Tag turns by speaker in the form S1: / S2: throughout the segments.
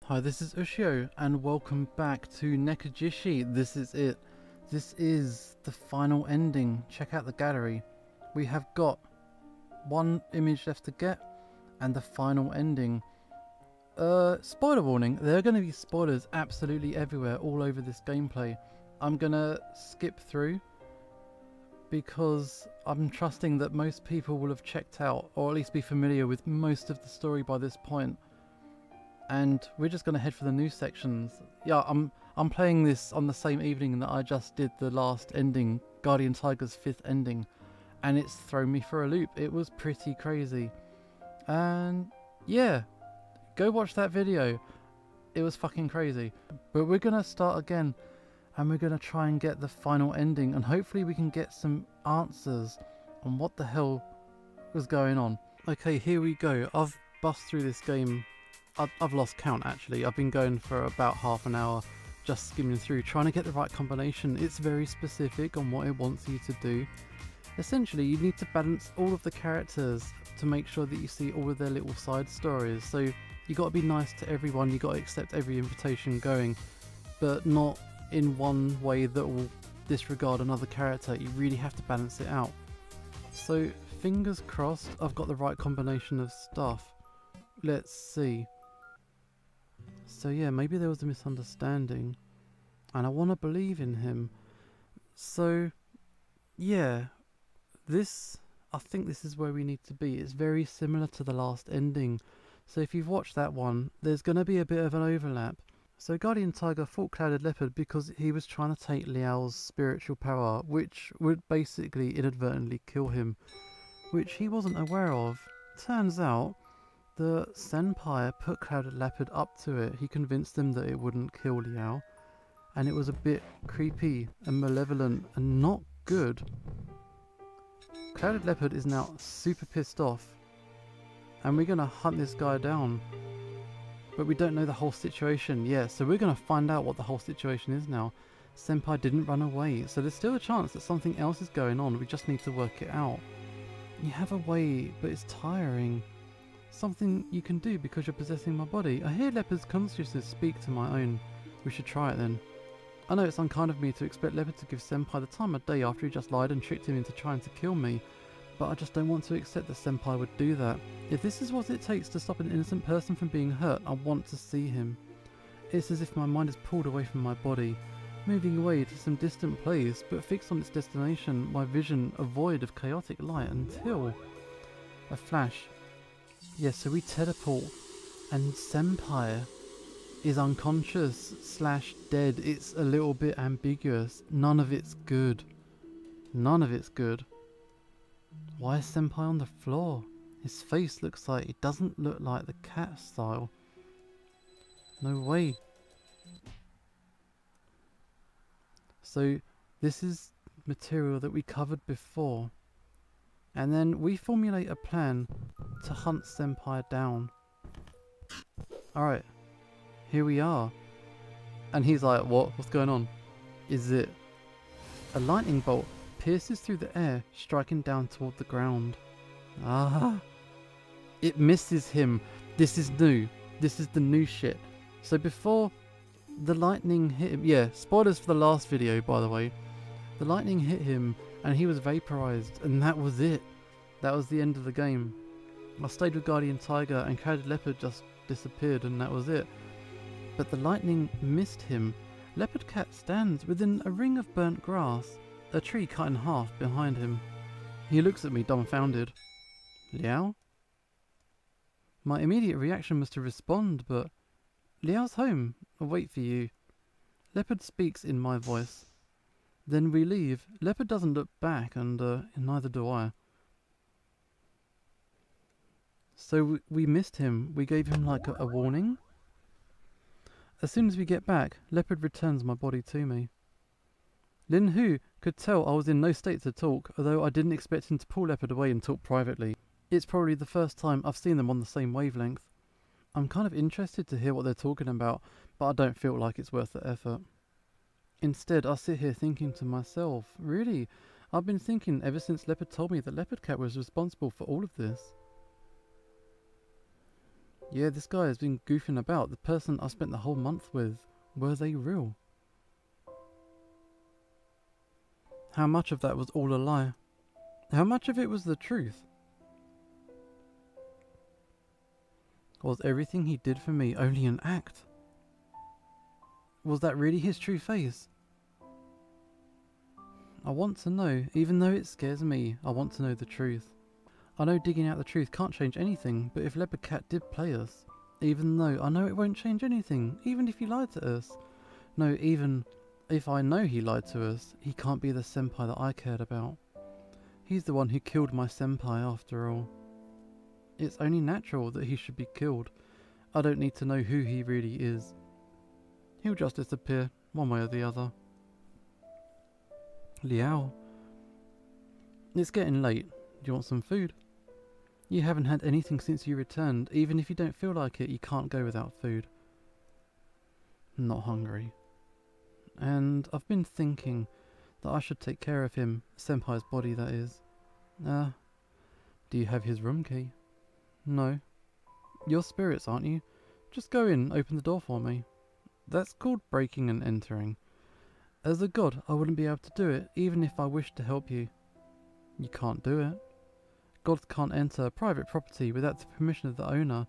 S1: Hi, this is Ushio, and welcome back to Nekojishi. This is it. This is the final ending. Check out the gallery. We have got one image left to get, and the final ending. Spoiler warning, there are going to be spoilers absolutely everywhere, all over this gameplay. I'm going to skip through, because I'm trusting that most people will have checked out, or at least be familiar with most of the story by this point. And we're just going to head for the new sections. Yeah, I'm playing this on the same evening that I just did the last ending, Guardian Tiger's 5th ending, and it's thrown me for a loop. It was pretty crazy. And yeah, go watch that video. It was fucking crazy. But we're going to start again, and we're going to try and get the final ending, and hopefully we can get some answers on what the hell was going on. Okay, here we go. I've bust through this game. I've lost count actually. I've been going for about half an hour just skimming through trying to get the right combination. It's very specific on what it wants you to do. Essentially you need to balance all of the characters to make sure that you see all of their little side stories. So you got to be nice to everyone, you got to accept every invitation going, but not in one way that will disregard another character. You really have to balance it out. So fingers crossed I've got the right combination of stuff. Let's see. So yeah, maybe there was a misunderstanding, and I want to believe in him. So yeah, I think this is where we need to be. It's very similar to the last ending. So if you've watched that one, there's going to be a bit of an overlap. So Guardian Tiger fought Clouded Leopard because he was trying to take Liao's spiritual power, which would basically inadvertently kill him, which he wasn't aware of. Turns out the Senpai put Clouded Leopard up to it. He convinced him that it wouldn't kill Liao, and it was a bit creepy and malevolent and not good. Clouded Leopard is now super pissed off, and we're gonna hunt this guy down, but we don't know the whole situation. Yeah, so we're gonna find out what the whole situation is now. Senpai didn't run away, so there's still a chance that something else is going on. We just need to work it out. You have a way, but it's tiring. Something you can do because you're possessing my body. I hear Leopard's consciousness speak to my own. We should try it then. I know it's unkind of me to expect Leopard to give Senpai the time of day after he just lied and tricked him into trying to kill me, but I just don't want to accept that Senpai would do that. If this is what it takes to stop an innocent person from being hurt, I want to see him. It's as if my mind is pulled away from my body, moving away to some distant place, but fixed on its destination, my vision a void of chaotic light until a flash. Yeah, so we teleport, and Senpai is unconscious / dead. It's a little bit ambiguous. None of it's good. None of it's good. Why is Senpai on the floor? His face looks like it doesn't look like the cat style. No way. So this is material that we covered before. And then we formulate a plan to hunt Senpai down. Alright, here we are. And he's like, what's going on? Is it? A lightning bolt pierces through the air, striking down toward the ground. Ah! It misses him. This is new. This is the new shit. So before the lightning hit him, yeah, spoilers for the last video by the way. The lightning hit him and he was vaporized, and that was it. That was the end of the game. I stayed with Guardian Tiger and Clouded Leopard just disappeared, and that was it. But the lightning missed him. Leopard Cat stands within a ring of burnt grass, a tree cut in half behind him. He looks at me dumbfounded. Liao? My immediate reaction was to respond, but Liao's home. I'll wait for you. Leopard speaks in my voice. Then we leave. Leopard doesn't look back, and neither do I. So we missed him. We gave him like a warning. As soon as we get back, Leopard returns my body to me. Lin Hu could tell I was in no state to talk, although I didn't expect him to pull Leopard away and talk privately. It's probably the first time I've seen them on the same wavelength. I'm kind of interested to hear what they're talking about, but I don't feel like it's worth the effort. Instead, I sit here thinking to myself, really? I've been thinking ever since Leopard told me that Leopard Cat was responsible for all of this. Yeah, this guy has been goofing about. The person I spent the whole month with, were they real? How much of that was all a lie? How much of it was the truth? Was everything he did for me only an act? Was that really his true face? I want to know, even though it scares me, I want to know the truth. I know digging out the truth can't change anything, but if Leopard Cat did play us, even though I know it won't change anything, even if he lied to us. No, even if I know he lied to us, he can't be the senpai that I cared about. He's the one who killed my senpai after all. It's only natural that he should be killed. I don't need to know who he really is. He'll just disappear, one way or the other. Liao. It's getting late. Do you want some food? You haven't had anything since you returned. Even if you don't feel like it, you can't go without food. I'm not hungry. And I've been thinking that I should take care of him, Senpai's body that is. Do you have his room key? No. You're spirits, aren't you? Just go in, open the door for me. That's called breaking and entering. As a god, I wouldn't be able to do it, even if I wished to help you. You can't do it. Gods can't enter private property without the permission of the owner.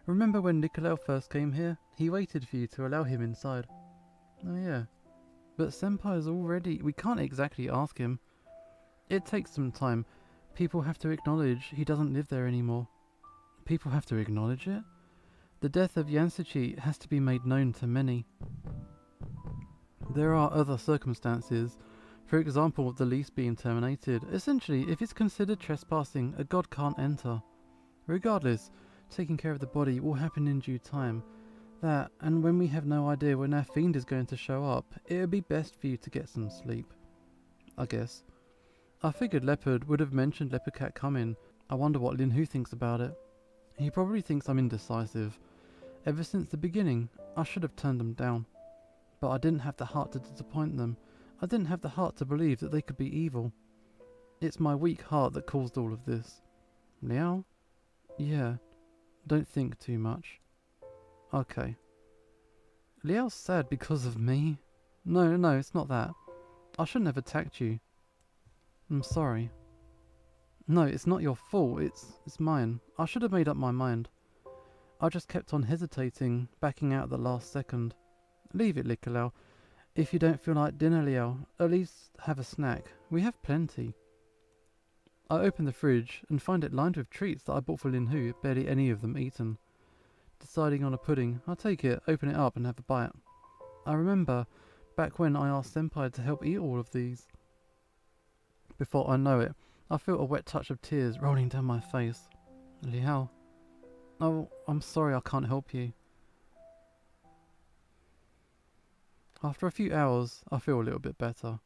S1: Remember when Nikolai first came here? He waited for you to allow him inside. Oh yeah. But Senpai is already... We can't exactly ask him. It takes some time. People have to acknowledge he doesn't live there anymore. People have to acknowledge it? The death of Yansuchi has to be made known to many. There are other circumstances. For example, the lease being terminated. Essentially, if it's considered trespassing, a god can't enter. Regardless, taking care of the body will happen in due time. That, and when we have no idea when our fiend is going to show up, it would be best for you to get some sleep. I guess. I figured Leopard would have mentioned Leopard Cat coming. I wonder what Lin Hu thinks about it. He probably thinks I'm indecisive. Ever since the beginning, I should have turned them down. But I didn't have the heart to disappoint them. I didn't have the heart to believe that they could be evil. It's my weak heart that caused all of this. Liao? Yeah. Don't think too much. Okay. Liao's sad because of me? No, it's not that. I shouldn't have attacked you. I'm sorry. No, it's not your fault. It's mine. I should have made up my mind. I just kept on hesitating, backing out at the last second. Leave it, Liao. If you don't feel like dinner, Liao, at least have a snack. We have plenty. I open the fridge and find it lined with treats that I bought for Lin Hu, barely any of them eaten. Deciding on a pudding, I take it, open it up and have a bite. I remember back when I asked Senpai to help eat all of these. Before I know it, I feel a wet touch of tears rolling down my face. Liao. Oh, I'm sorry I can't help you. After a few hours, I feel a little bit better.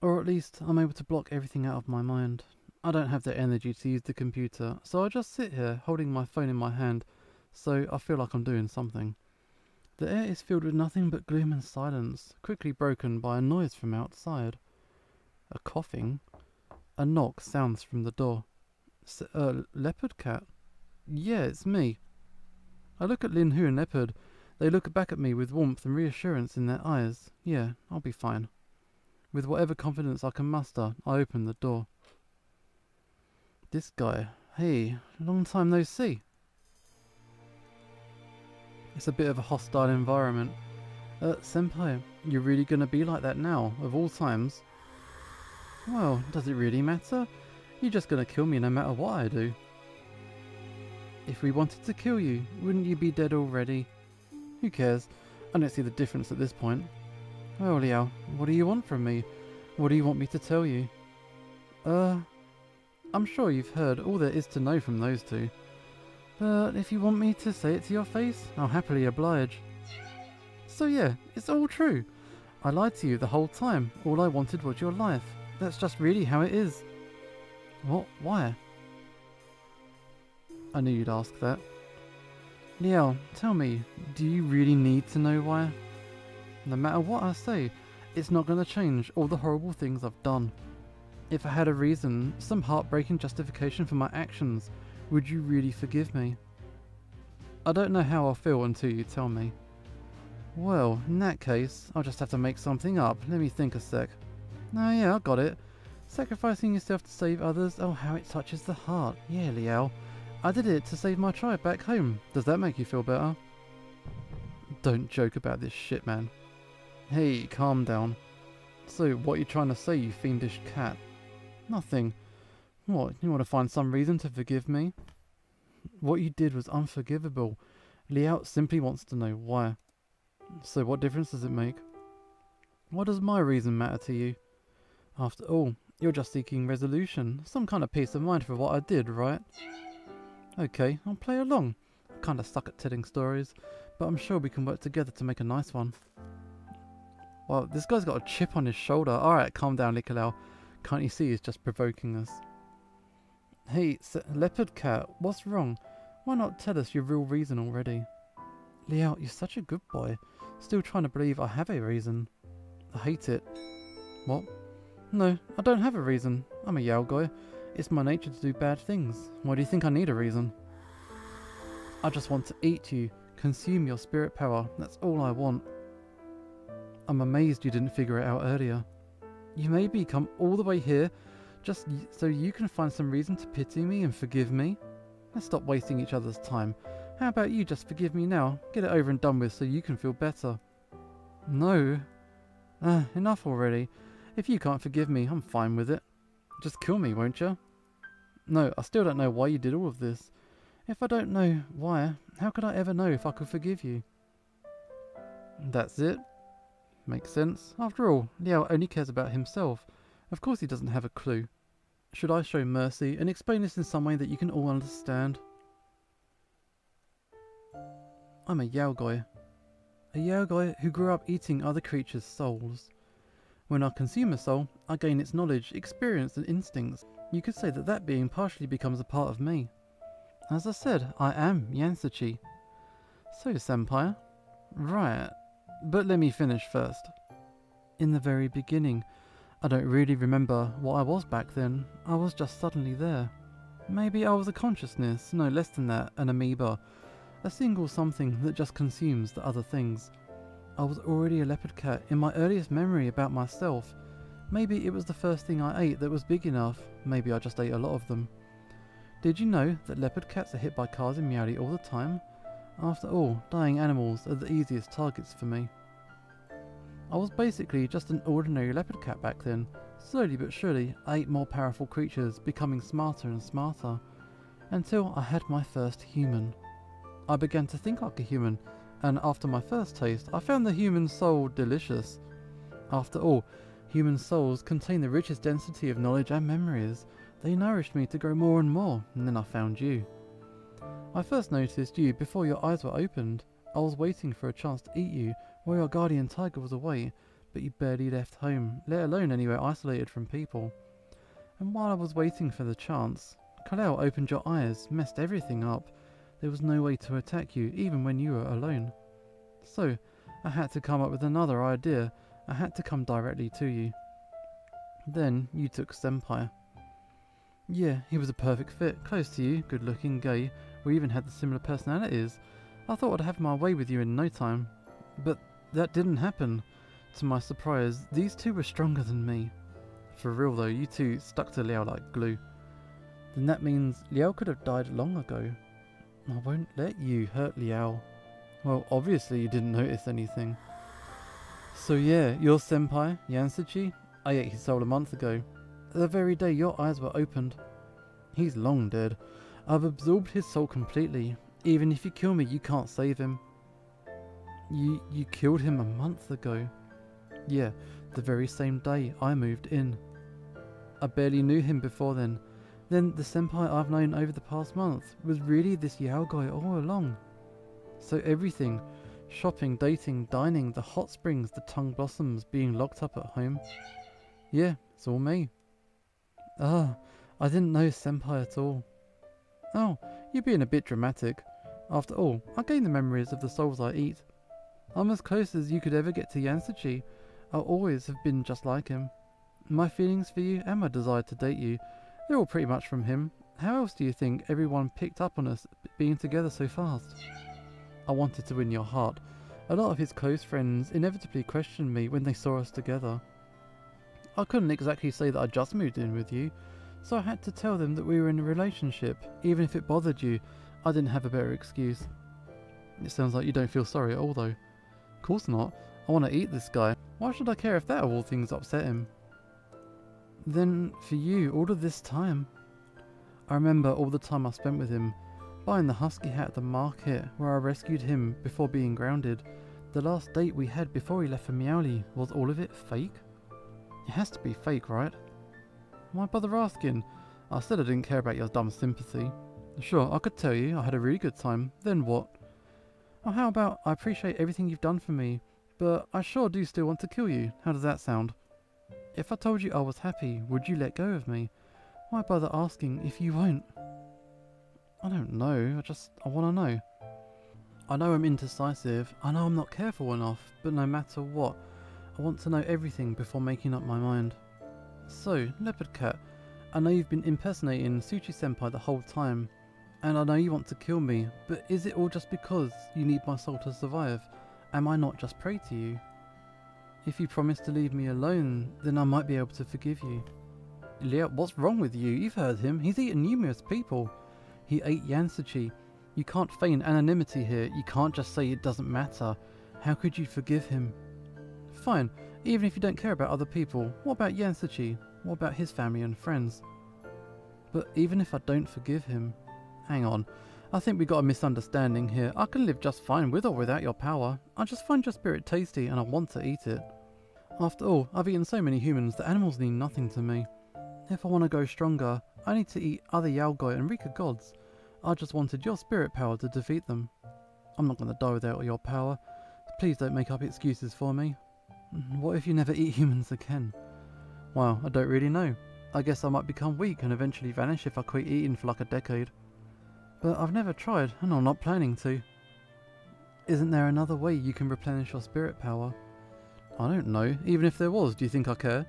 S1: Or at least, I'm able to block everything out of my mind. I don't have the energy to use the computer, so I just sit here, holding my phone in my hand, so I feel like I'm doing something. The air is filled with nothing but gloom and silence, quickly broken by a noise from outside. A coughing. A knock sounds from the door. Leopard Cat? Yeah, it's me. I look at Lin Hu and Leopard. They look back at me with warmth and reassurance in their eyes. Yeah, I'll be fine. With whatever confidence I can muster, I open the door. This guy. Hey, long time no see. It's a bit of a hostile environment. Senpai, you're really gonna be like that now, of all times? Well, does it really matter? You're just gonna kill me no matter what I do. If we wanted to kill you, wouldn't you be dead already? Who cares? I don't see the difference at this point. Well, Liao, what do you want from me? What do you want me to tell you? I'm sure you've heard all there is to know from those two. But if you want me to say it to your face, I'll happily oblige. So yeah, it's all true. I lied to you the whole time. All I wanted was your life. That's just really how it is. What? Why? I knew you'd ask that. Liao, tell me, do you really need to know why? No matter what I say, it's not going to change all the horrible things I've done. If I had a reason, some heartbreaking justification for my actions, would you really forgive me? I don't know how I'll feel until you tell me. Well, in that case, I'll just have to make something up. Let me think a sec. Oh yeah, I got it. Sacrificing yourself to save others, oh how it touches the heart. Yeah, Liao. I did it to save my tribe back home. Does that make you feel better? Don't joke about this shit, man. Hey, calm down. So, what are you trying to say, you fiendish cat? Nothing. What, you want to find some reason to forgive me? What you did was unforgivable. Liao simply wants to know why. So what difference does it make? What does my reason matter to you? After all, you're just seeking resolution, some kind of peace of mind for what I did, right? Okay, I'll play along. I kinda suck at telling stories, but I'm sure we can work together to make a nice one. Well, this guy's got a chip on his shoulder. Alright, calm down, Nicolau. Can't you see he's just provoking us? Hey, leopard cat, what's wrong? Why not tell us your real reason already? Liao, you're such a good boy. Still trying to believe I have a reason. I hate it. What? No, I don't have a reason. I'm a Yao guy. It's my nature to do bad things. Why do you think I need a reason? I just want to eat you, consume your spirit power. That's all I want. I'm amazed you didn't figure it out earlier. You made me come all the way here just so you can find some reason to pity me and forgive me? Let's stop wasting each other's time. How about you just forgive me now? Get it over and done with so you can feel better. No. Enough already. If you can't forgive me, I'm fine with it. Just kill me, won't you? No, I still don't know why you did all of this. If I don't know why, how could I ever know if I could forgive you? That's it. Makes sense. After all, Liao only cares about himself. Of course he doesn't have a clue. Should I show mercy and explain this in some way that you can all understand? I'm a Yaogoi. A Yaogoi who grew up eating other creatures' souls. When I consume a soul, I gain its knowledge, experience and instincts. You could say that that being partially becomes a part of me. As I said, I am Yansuchi. So, Senpai. Right. But let me finish first. In the very beginning, I don't really remember what I was back then. I was just suddenly there. Maybe I was a consciousness, no less than that, an amoeba. A single something that just consumes the other things. I was already a leopard cat in my earliest memory about myself. Maybe it was the first thing I ate that was big enough. Maybe I just ate a lot of them. Did you know that leopard cats are hit by cars in Meowdy all the time? After all, dying animals are the easiest targets for me. I was basically just an ordinary leopard cat back then. Slowly but surely, I ate more powerful creatures, becoming smarter and smarter. Until I had my first human. I began to think like a human, and after my first taste, I found the human soul delicious. After all, human souls contain the richest density of knowledge and memories. They nourished me to grow more and more, and then I found you. I first noticed you before your eyes were opened. I was waiting for a chance to eat you while your guardian tiger was away, but you barely left home, let alone anywhere isolated from people. And while I was waiting for the chance, Kaleo opened your eyes, messed everything up. There was no way to attack you, even when you were alone. So, I had to come up with another idea. I had to come directly to you. Then, you took Senpai. Yeah, he was a perfect fit, close to you, good looking, gay. We even had the similar personalities. I thought I'd have my way with you in no time. But that didn't happen. To my surprise, these two were stronger than me. For real though, you two stuck to Liao like glue. Then that means Liao could have died long ago. I won't let you hurt Liao. Well, obviously you didn't notice anything. So yeah, your senpai, Yansuchi, I ate his soul a month ago. The very day your eyes were opened. He's long dead. I've absorbed his soul completely. Even if you kill me, you can't save him. You killed him a month ago. Yeah, the very same day I moved in. I barely knew him before then. Then the senpai I've known over the past month was really this Yao guy all along. So everything, shopping, dating, dining, the hot springs, the tongue blossoms, being locked up at home. Yeah, it's all me. Ah, I didn't know senpai at all. Oh, you're being a bit dramatic. After all, I gain the memories of the souls I eat. I'm as close as you could ever get to Yansuchi. I always have been just like him. My feelings for you and my desire to date you, they're all pretty much from him. How else do you think everyone picked up on us being together so fast? I wanted to win your heart. A lot of his close friends inevitably questioned me when they saw us together. I couldn't exactly say that I just moved in with you, so I had to tell them that we were in a relationship. Even if it bothered you, I didn't have a better excuse. It sounds like you don't feel sorry at all though. Of course not. I want to eat this guy. Why should I care if that of all things upset him? Then, for you, all of this time. I remember all the time I spent with him, buying the husky hat at the market where I rescued him before being grounded. The last date we had before he left for Meowly, was all of it fake? It has to be fake, right? Why bother asking? I said I didn't care about your dumb sympathy. Sure, I could tell you I had a really good time, then what? Or how about I appreciate everything you've done for me, but I sure do still want to kill you. How does that sound? If I told you I was happy, would you let go of me? Why bother asking if you won't? I don't know, I want to know. I know I'm indecisive, I know I'm not careful enough, but no matter what, I want to know everything before making up my mind. So, Leopard Cat, I know you've been impersonating Tsuchi Senpai the whole time, and I know you want to kill me, but is it all just because you need my soul to survive? Am I not just prey to you? If you promise to leave me alone, then I might be able to forgive you. Leo, what's wrong with you? You've heard him. He's eaten numerous people. He ate Yansuchi. You can't feign anonymity here. You can't just say it doesn't matter. How could you forgive him? Fine, even if you don't care about other people, what about Yansuchi? What about his family and friends? But even if I don't forgive him... Hang on, I think we got a misunderstanding here. I can live just fine with or without your power. I just find your spirit tasty and I want to eat it. After all, I've eaten so many humans that animals mean nothing to me. If I want to go stronger, I need to eat other Yaogoi and Rika gods. I just wanted your spirit power to defeat them. I'm not going to die without your power. Please don't make up excuses for me. What if you never eat humans again? Well, I don't really know. I guess I might become weak and eventually vanish if I quit eating for like a decade. But I've never tried, and I'm not planning to. Isn't there another way you can replenish your spirit power? I don't know. Even if there was, do you think I care?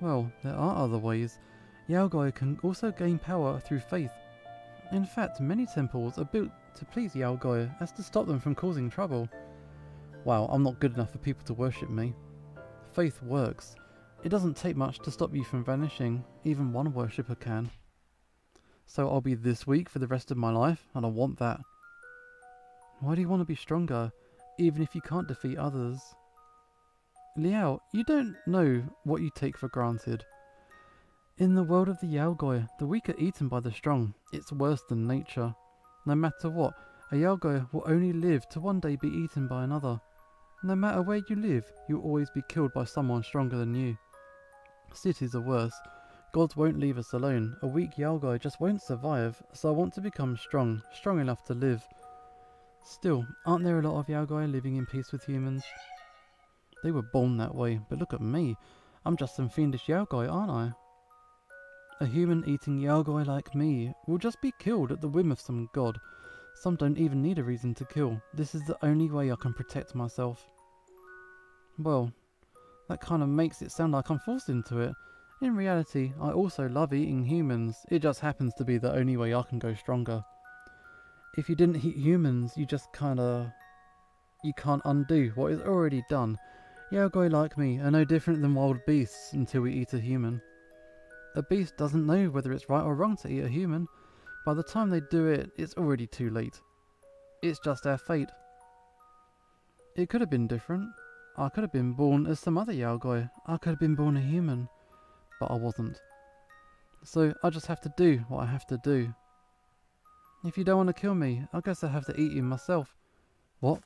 S1: Well, there are other ways. Yaogoi can also gain power through faith. In fact, many temples are built to please Yaogoi as to stop them from causing trouble. Wow, I'm not good enough for people to worship me. Faith works. It doesn't take much to stop you from vanishing. Even one worshipper can. So I'll be this weak for the rest of my life, and I want that. Why do you want to be stronger, even if you can't defeat others? Liao, you don't know what you take for granted. In the world of the Yaogoi, the weak are eaten by the strong. It's worse than nature. No matter what, a Yaogoi will only live to one day be eaten by another. No matter where you live, you'll always be killed by someone stronger than you. Cities are worse. Gods won't leave us alone. A weak Yaogoi just won't survive, so I want to become strong enough to live. Still, aren't there a lot of Yaogoi living in peace with humans? They were born that way, but look at me. I'm just some fiendish Yaogoi, aren't I? A human-eating Yaogoi like me will just be killed at the whim of some god. Some don't even need a reason to kill. This is the only way I can protect myself. Well, that kind of makes it sound like I'm forced into it. In reality, I also love eating humans. It just happens to be the only way I can go stronger. If you didn't eat humans, you can't undo what is already done. Yaogoi like me are no different than wild beasts until we eat a human. A beast doesn't know whether it's right or wrong to eat a human. By the time they do it, it's already too late. It's just our fate. It could have been different. I could have been born as some other Yaogoi. I could have been born a human. But I wasn't. So I just have to do what I have to do. If you don't want to kill me, I guess I have to eat you myself. What?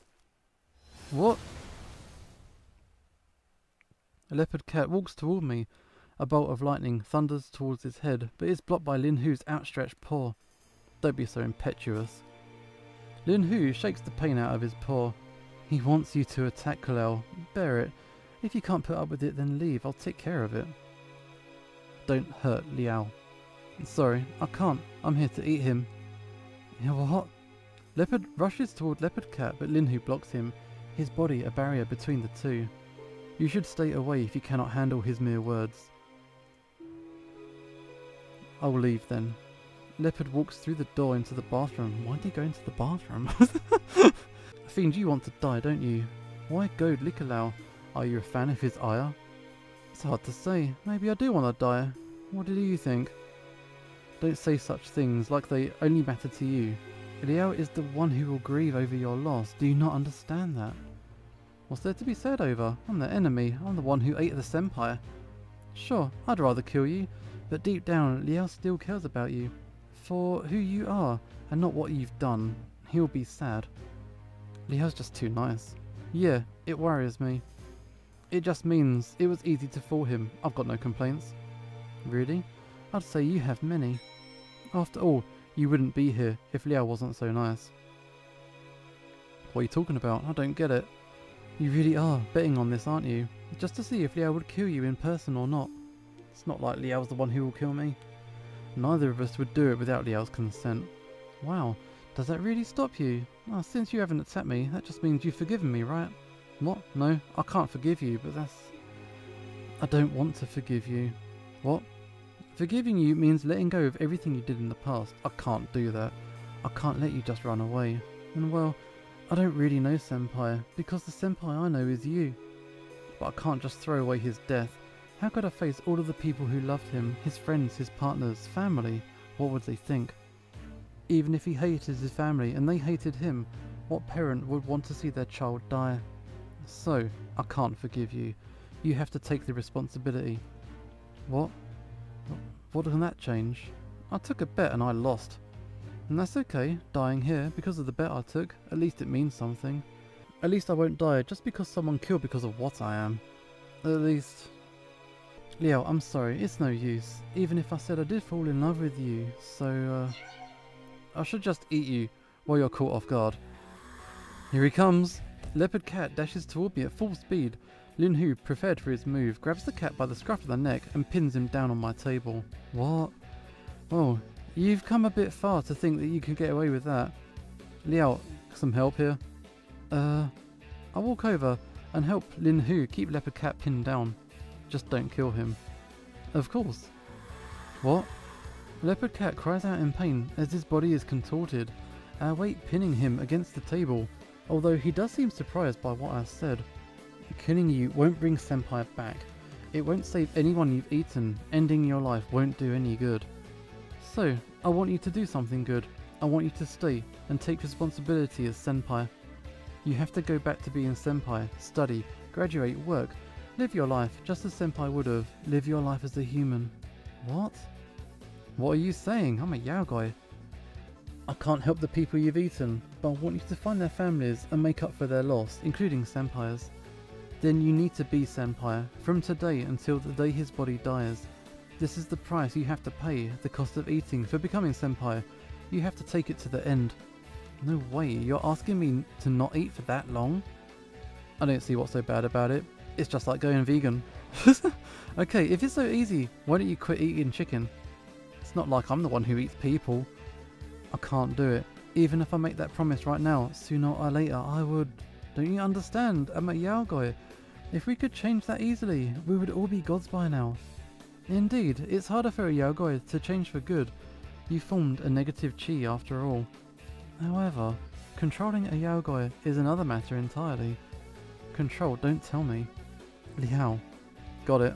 S1: What? A leopard cat walks toward me. A bolt of lightning thunders towards his head, but is blocked by Lin Hu's outstretched paw. Don't be so impetuous. Lin Hu shakes the pain out of his paw. He wants you to attack Kalel. Bear it. If you can't put up with it, then leave. I'll take care of it. Don't hurt Liao. Sorry, I can't. I'm here to eat him. Yeah, what? Leopard rushes toward Leopard Cat, but Lin Hu blocks him, his body a barrier between the two. You should stay away if you cannot handle his mere words. I will leave then. Leopard walks through the door into the bathroom. Why did he go into the bathroom? Fiend, you want to die, don't you? Why goad Lickerlau? Are you a fan of his ire? It's hard to say. Maybe I do want to die. What do you think? Don't say such things like they only matter to you. Liao is the one who will grieve over your loss. Do you not understand that? What's there to be said over? I'm the enemy. I'm the one who ate the Senpai. Sure, I'd rather kill you, but deep down, Liao still cares about you. For who you are, and not what you've done. He'll be sad. Liao's just too nice. Yeah, it worries me. It just means it was easy to fool him. I've got no complaints. Really? I'd say you have many. After all, you wouldn't be here if Liao wasn't so nice. What are you talking about? I don't get it. You really are betting on this, aren't you? Just to see if Liao would kill you in person or not. It's not like Liao's the one who will kill me. Neither of us would do it without Liao's consent. Wow, does that really stop you? Oh, since you haven't attacked me, that just means you've forgiven me, right? What? No, I can't forgive you, but that's... I don't want to forgive you. What? Forgiving you means letting go of everything you did in the past. I can't do that. I can't let you just run away. And well, I don't really know Senpai, because the Senpai I know is you. But I can't just throw away his death. How could I face all of the people who loved him, his friends, his partners, family? What would they think? Even if he hated his family and they hated him, what parent would want to see their child die? So, I can't forgive you. You have to take the responsibility. What? What can that change? I took a bet and I lost. And that's okay, dying here, because of the bet I took. At least it means something. At least I won't die just because someone killed because of what I am. At least... Liao, I'm sorry, it's no use. Even if I said I did fall in love with you, so I should just eat you while you're caught off guard. Here he comes! Leopard cat dashes toward me at full speed. Lin Hu, prepared for his move, grabs the cat by the scruff of the neck and pins him down on my table. What? Oh, you've come a bit far to think that you can get away with that. Liao, some help here? I walk over and help Lin Hu keep Leopard cat pinned down. Just don't kill him. Of course. What? Leopard cat cries out in pain as his body is contorted, our weight pinning him against the table, although he does seem surprised by what I said. Killing you won't bring Senpai back. It won't save anyone you've eaten. Ending your life won't do any good. So, I want you to do something good. I want you to stay and take responsibility as Senpai. You have to go back to being Senpai, study, graduate, work, live your life just as Senpai would have. Live your life as a human. What? What are you saying? I'm a Yaogoi. I can't help the people you've eaten, but I want you to find their families and make up for their loss, including Senpai's. Then you need to be Senpai, from today until the day his body dies. This is the price you have to pay, the cost of eating, for becoming Senpai. You have to take it to the end. No way, you're asking me to not eat for that long? I don't see what's so bad about it. It's just like going vegan. Okay, if it's so easy, why don't you quit eating chicken? It's not like I'm the one who eats people. I can't do it. Even if I make that promise right now, sooner or later I would. Don't you understand? I'm a Yaogoi. If we could change that easily, we would all be gods by now. Indeed, it's harder for a Yaogoi to change for good. You formed a negative chi after all. However, controlling a Yaogoi is another matter entirely. Control, don't tell me. Liao. Got it.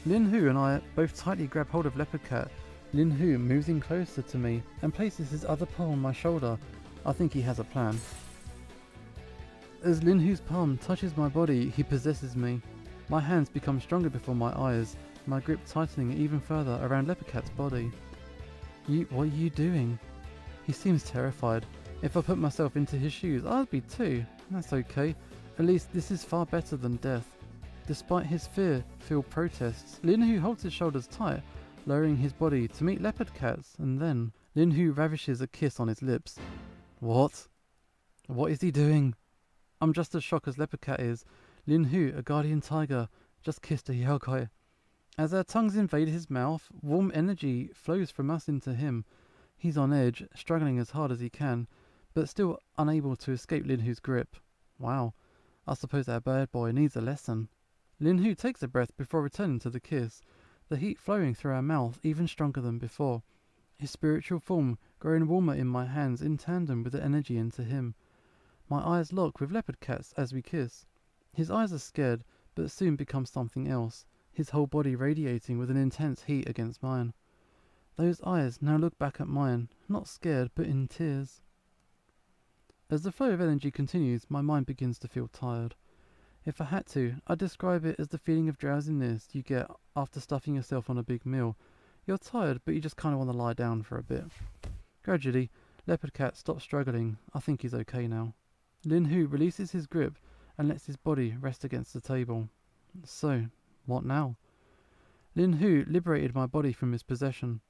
S1: Lin Hu and I both tightly grab hold of Leopard Cat. Lin Hu moves in closer to me and places his other paw on my shoulder. I think he has a plan. As Lin Hu's palm touches my body, he possesses me. My hands become stronger before my eyes, my grip tightening even further around Leopard Cat's body. What are you doing? He seems terrified. If I put myself into his shoes, I'd be too. That's okay. At least this is far better than death. Despite his fear-filled protests, Lin Hu holds his shoulders tight, lowering his body to meet Leopard Cat's, and then Lin Hu ravishes a kiss on his lips. What? What is he doing? I'm just as shocked as Leopard Cat is. Lin Hu, a guardian tiger, just kissed a Yaogoi. As our tongues invade his mouth, warm energy flows from us into him. He's on edge, struggling as hard as he can, but still unable to escape Lin Hu's grip. Wow, I suppose our bird boy needs a lesson. Lin Hu takes a breath before returning to the kiss, the heat flowing through our mouth even stronger than before. his spiritual form growing warmer in my hands in tandem with the energy into him. My eyes lock with leopard cat's as we kiss. His eyes are scared, but soon become something else, his whole body radiating with an intense heat against mine. Those eyes now look back at mine, not scared, but in tears. As the flow of energy continues, my mind begins to feel tired. If I had to, I'd describe it as the feeling of drowsiness you get after stuffing yourself on a big meal. You're tired, but you just kind of want to lie down for a bit. Gradually, Leopard Cat stops struggling. I think he's okay now. Lin Hu releases his grip and lets his body rest against the table. So, what now? Lin Hu liberated my body from his possession.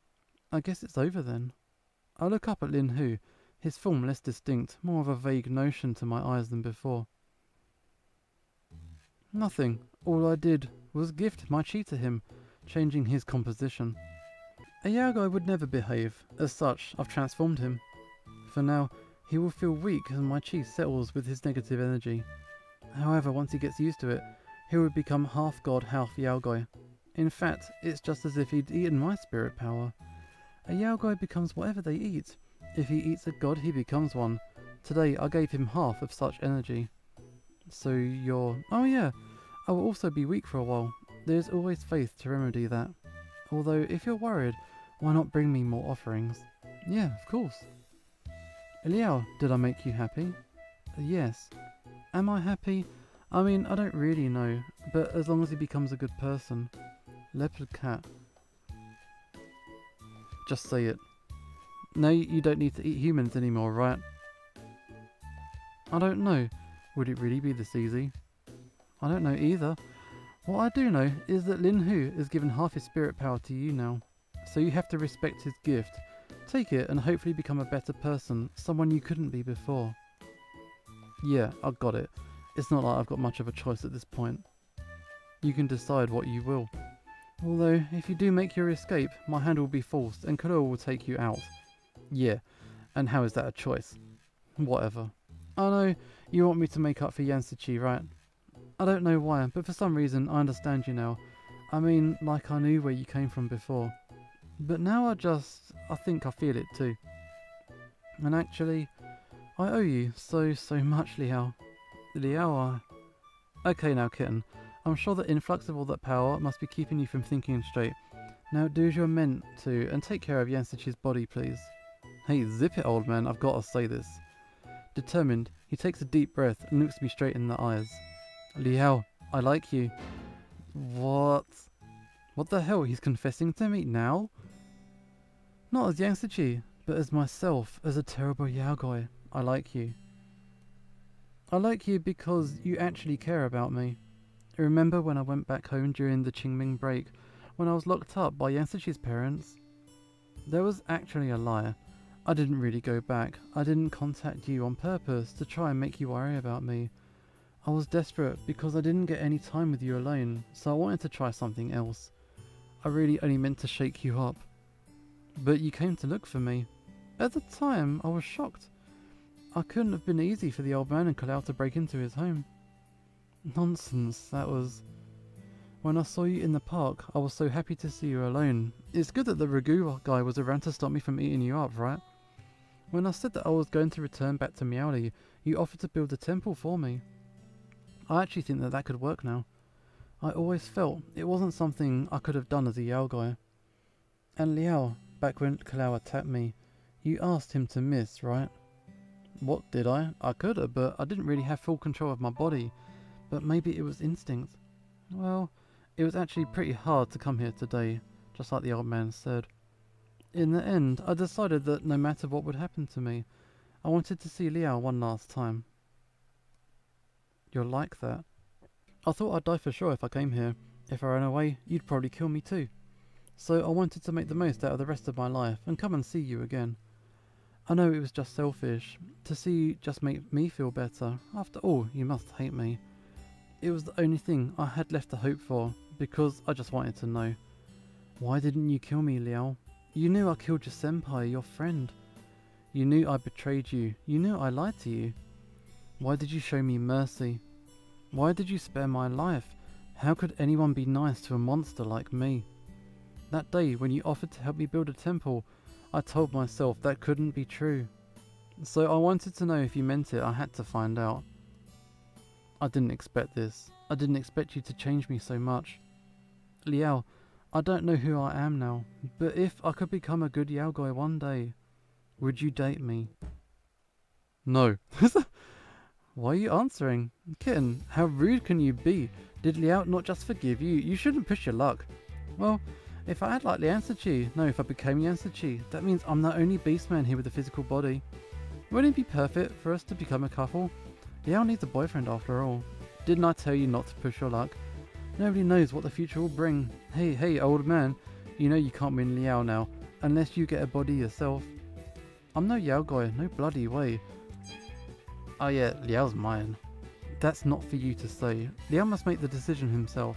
S1: I guess it's over then. I look up at Lin Hu, his form less distinct, more of a vague notion to my eyes than before. Nothing. All I did was gift my chi to him, changing his composition. A Yaogai would never behave. As such, I've transformed him. For now, he will feel weak as my chi settles with his negative energy. However, once he gets used to it, he will become half god, half Yaogai. In fact, it's just as if he'd eaten my spirit power. A Yaogai becomes whatever they eat. If he eats a god, he becomes one. Today, I gave him half of such energy. So you're... Oh yeah, I will also be weak for a while. There's always faith to remedy that. Although, if you're worried, why not bring me more offerings? Yeah, of course. Liao, did I make you happy? Yes. Am I happy? I mean, I don't really know, but as long as he becomes a good person. Leopard Cat. Just say it. No, you don't need to eat humans anymore, right? I don't know. Would it really be this easy? I don't know either. What I do know is that Lin Hu has given half his spirit power to you now. So you have to respect his gift. Take it and hopefully become a better person, someone you couldn't be before. Yeah, I got it. It's not like I've got much of a choice at this point. You can decide what you will. Although, if you do make your escape, my hand will be forced and Kuro will take you out. Yeah, and how is that a choice? Whatever. I know, you want me to make up for Yansuchi, right? I don't know why, but for some reason I understand you now. I mean, like I knew where you came from before. But now I think I feel it too. And actually, I owe you so much, Liao. Liao, Okay now, kitten. I'm sure the influx of all that power must be keeping you from thinking straight. Now do as you're meant to, and take care of Yansuchi's body, please. Hey, zip it, old man, I've got to say this. Determined, he takes a deep breath and looks me straight in the eyes. Liao, I like you. What? What the hell, he's confessing to me now? Not as Yansuchi, but as myself, as a terrible Yaogai. I like you. I like you because you actually care about me. Remember when I went back home during the Qingming break, when I was locked up by Yansuchi's parents? There was actually a lie. I didn't really go back. I didn't contact you on purpose to try and make you worry about me. I was desperate because I didn't get any time with you alone, so I wanted to try something else. I really only meant to shake you up. But you came to look for me. At the time, I was shocked. I couldn't have been easy for the old man and Kalau to break into his home. Nonsense, that was... When I saw you in the park, I was so happy to see you alone. It's good that the Ragu guy was around to stop me from eating you up, right? When I said that I was going to return back to Miaoli, you offered to build a temple for me. I actually think that could work now. I always felt it wasn't something I could have done as a Yaogai. And Liao, back when Kalau attacked me, you asked him to miss, right? What, did I? I could have, but I didn't really have full control of my body. But maybe it was instinct. Well, it was actually pretty hard to come here today, just like the old man said. In the end, I decided that no matter what would happen to me, I wanted to see Liao one last time. You're like that. I thought I'd die for sure if I came here. If I ran away, you'd probably kill me too. So I wanted to make the most out of the rest of my life and come and see you again. I know it was just selfish. To see you just make me feel better. After all, you must hate me. It was the only thing I had left to hope for, because I just wanted to know. Why didn't you kill me, Liao? You knew I killed your senpai, your friend. You knew I betrayed you. You knew I lied to you. Why did you show me mercy? Why did you spare my life? How could anyone be nice to a monster like me? That day when you offered to help me build a temple, I told myself that couldn't be true. So I wanted to know if you meant it. I had to find out. I didn't expect this. I didn't expect you to change me so much. Liao, I don't know who I am now, but if I could become a good yaoi one day, would you date me? No. Why are you answering? Kitten, how rude can you be? Did Liao not just forgive you? You shouldn't push your luck. Well, if I act like if I became Liansichi, that means I'm the only beastman here with a physical body. Wouldn't it be perfect for us to become a couple? Liao needs a boyfriend after all. Didn't I tell you not to push your luck? Nobody knows what the future will bring. Hey, old man. You know you can't win Liao now, unless you get a body yourself. I'm no yaoi, no bloody way. Oh yeah, Liao's mine. That's not for you to say. Liao must make the decision himself.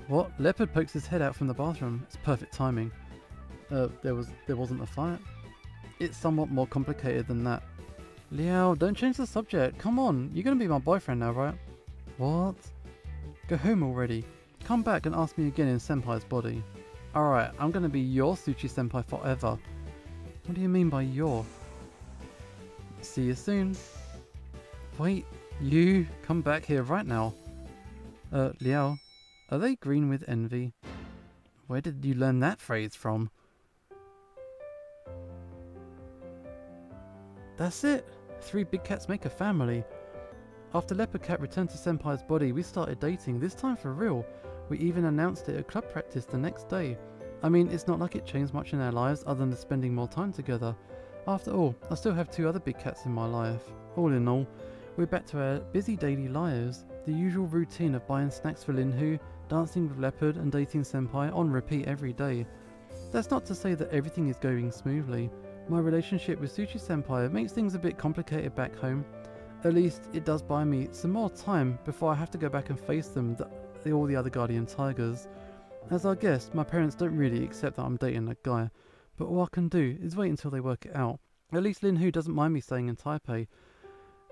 S1: What? Leopard pokes his head out from the bathroom. It's perfect timing. There wasn't a fight? It's somewhat more complicated than that. Liao, don't change the subject. Come on, you're gonna be my boyfriend now, right? What? Go home already. Come back and ask me again in Senpai's body. Alright, I'm gonna be your Tsuchi Senpai forever. What do you mean by your? See you soon. Wait, you come back here right now. Liao, are they green with envy? Where did you learn that phrase from? That's it. 3 big cats make a family. After Leopard Cat returned to Senpai's body, we started dating, this time for real. We even announced it at club practice the next day. I mean, it's not like it changed much in our lives other than spending more time together. After all, I still have 2 other big cats in my life. All in all, we're back to our busy daily lives. The usual routine of buying snacks for Linhu, dancing with Leopard and dating Senpai on repeat every day. That's not to say that everything is going smoothly. My relationship with Tsuchi Senpai makes things a bit complicated back home. At least it does buy me some more time before I have to go back and face them, all the other guardian tigers. As I guess, my parents don't really accept that I'm dating that guy, but all I can do is wait until they work it out. At least Linhu doesn't mind me staying in Taipei.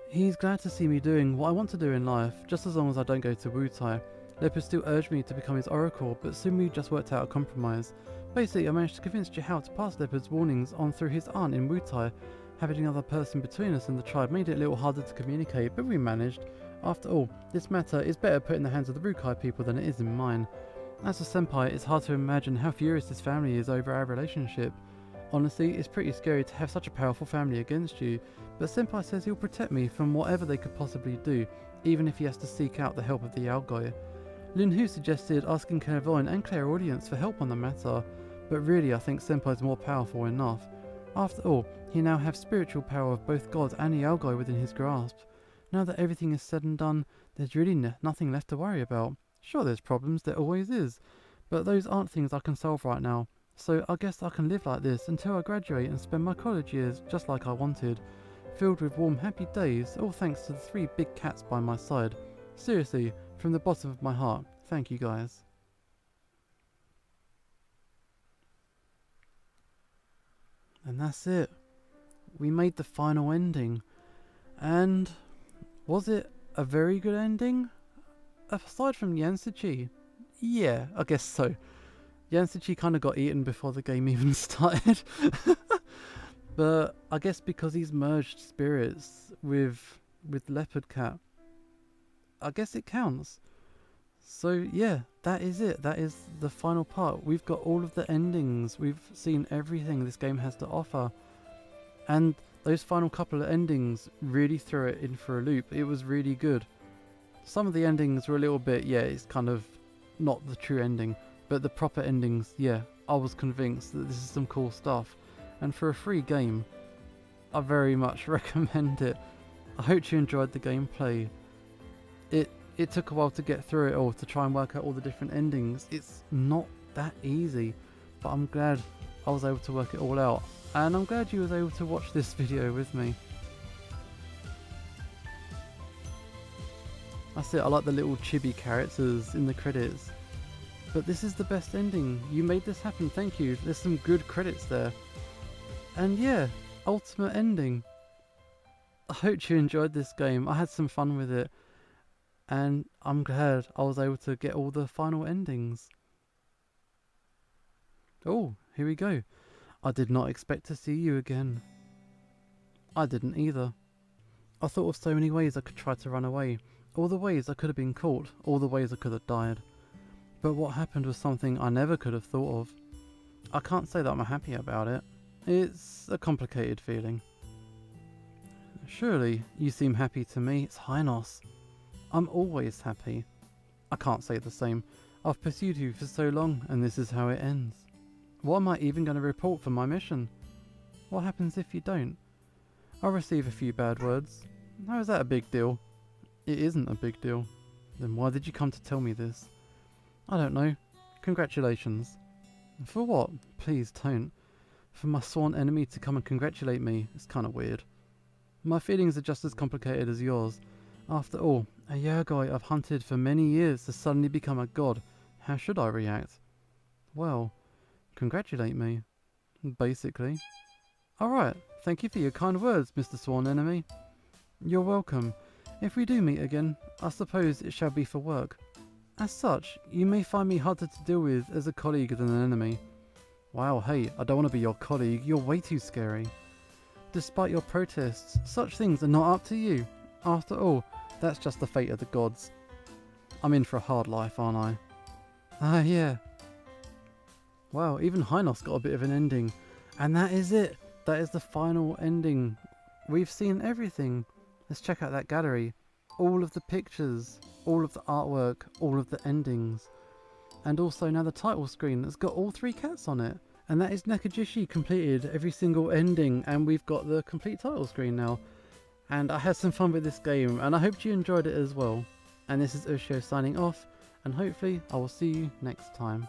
S1: He's glad to see me doing what I want to do in life, just as long as I don't go to Wutai. Leopard still urged me to become his oracle, but soon we just worked out a compromise. Basically, I managed to convince Chihao to pass Leopard's warnings on through his aunt in Wutai. Having another person between us and the tribe made it a little harder to communicate, but we managed. After all, this matter is better put in the hands of the Rukai people than it is in mine. As for Senpai, it's hard to imagine how furious his family is over our relationship. Honestly, it's pretty scary to have such a powerful family against you, but Senpai says he'll protect me from whatever they could possibly do, even if he has to seek out the help of the Yaoi. Linhu suggested asking Clairvoyant and Clairaudience for help on the matter, but really I think Senpai's more powerful enough. After all, he now has spiritual power of both God and the Yaoi within his grasp. Now that everything is said and done, there's really nothing left to worry about. Sure, there's problems, there always is, but those aren't things I can solve right now. So I guess I can live like this until I graduate and spend my college years just like I wanted, filled with warm happy days, all thanks to the 3 big cats by my side. Seriously, from the bottom of my heart, thank you guys. And that's it. We made the final ending. And was it a very good ending? Aside from Yansuchi? Yeah, I guess so. Yansuchi kind of got eaten before the game even started. But I guess because he's merged spirits with Leopard Cat, I guess it counts. So yeah, that is it. That is the final part. We've got all of the endings. We've seen everything this game has to offer. And those final couple of endings really threw it in for a loop. It was really good. Some of the endings were a little bit, yeah, it's kind of not the true ending. But the proper endings, yeah, I was convinced that this is some cool stuff. And for a free game, I very much recommend it. I hope you enjoyed the gameplay. It took a while to get through it all, to try and work out all the different endings. It's not that easy, but I'm glad I was able to work it all out. And I'm glad you was able to watch this video with me. That's it, I like the little chibi characters in the credits. But this is the best ending. You made this happen, thank you. There's some good credits there. And yeah, ultimate ending. I hope you enjoyed this game. I had some fun with it. And I'm glad I was able to get all the final endings. Oh, here we go. I did not expect to see you again. I didn't either. I thought of so many ways I could try to run away, all the ways I could have been caught, all the ways I could have died. But what happened was something I never could have thought of. I can't say that I'm happy about it. It's a complicated feeling. Surely, you seem happy to me. It's Hynos. I'm always happy. I can't say the same. I've pursued you for so long, and this is how it ends. What am I even going to report for my mission? What happens if you don't? I'll receive a few bad words. How is that a big deal? It isn't a big deal. Then why did you come to tell me this? I don't know. Congratulations. For what? Please don't. For my sworn enemy to come and congratulate me, it's kind of weird. My feelings are just as complicated as yours. After all, a Yagoi I've hunted for many years to suddenly become a god. How should I react? Well, congratulate me. Basically. Alright, thank you for your kind words, Mr. Sworn Enemy. You're welcome. If we do meet again, I suppose it shall be for work. As such, you may find me harder to deal with as a colleague than an enemy. Wow, hey, I don't want to be your colleague, you're way too scary. Despite your protests, such things are not up to you. After all, that's just the fate of the gods. I'm in for a hard life, aren't I? Ah, yeah. Wow, even Hynos got a bit of an ending. And that is it. That is the final ending. We've seen everything. Let's check out that gallery. All of the pictures, all of the artwork, all of the endings. And also now the title screen that's got all 3 cats on it. And that is Nekojishi completed every single ending, and we've got the complete title screen now. And I had some fun with this game, and I hope you enjoyed it as well. And this is Ushio signing off, and hopefully I will see you next time.